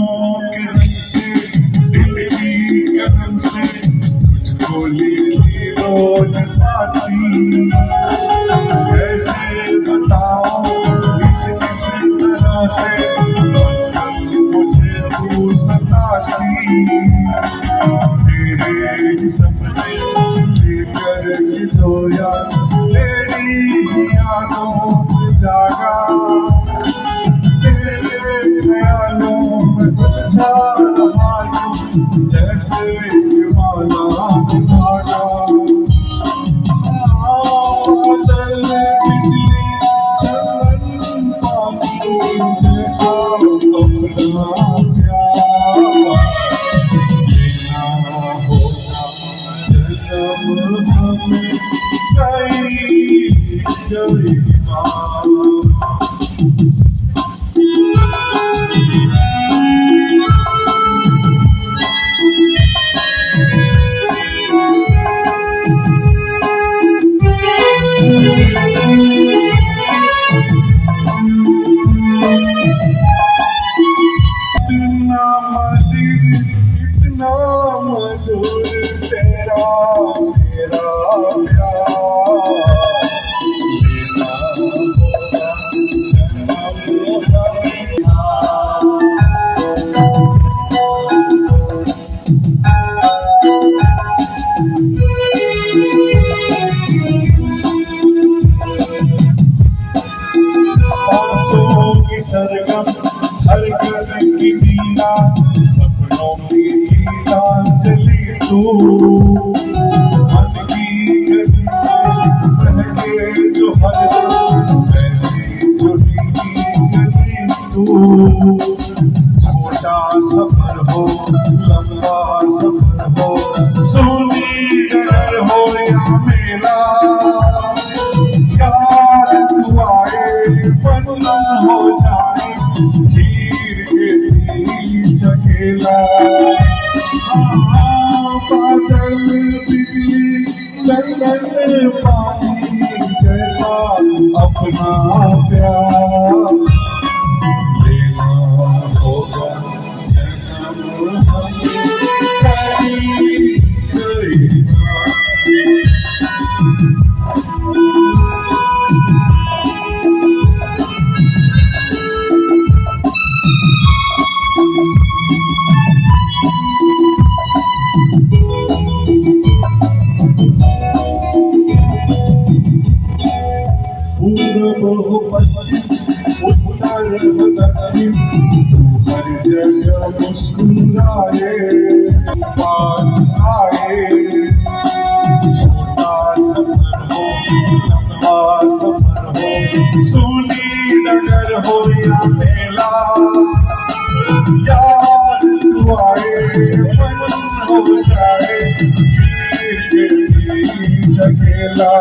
फूलों के रंग से दिल की कलम से तुझको लिखी रोज पाती। कैसे बताओ इस तरह से मुझे तू सताती। तेरे ही सपने लेकर के सोया, तेरी यादों में जागा, तेरे ख्यालों में उलझा रहा हूँ जैसे माला धागा। बादल बिजली चमन पानी जैसा अपना प्यार लेना होगा जन्म हमें कई कई बार। इतना मधुर तेरा तेरा प्यार लेना होगा जन्म सांसों की सरगम हर गगन की मीना सपनों की गीतांजलि तू। मन की गली में बहके जो हर ऐसी जुड़ी की गली तू। छोटा सफर हो लंबा सफर हो, सोनी डर हो या मेला, यार तू आए बनना हो जाए हीर के बीच अकेला। बादल बिजली चंदन पानी जैसा अपना प्यार लेना होगा जन्म हमें कई कई बार। पूरब हो पश्चिम उत्तर हो दक्षिण, तू हर जगह मुस्कुराए पास आए। छोटा सफर हो लंबा सफर हो, सोनी नगर हो या मेला, यार तू आए मन हो जाए हीर के बीच अकेला।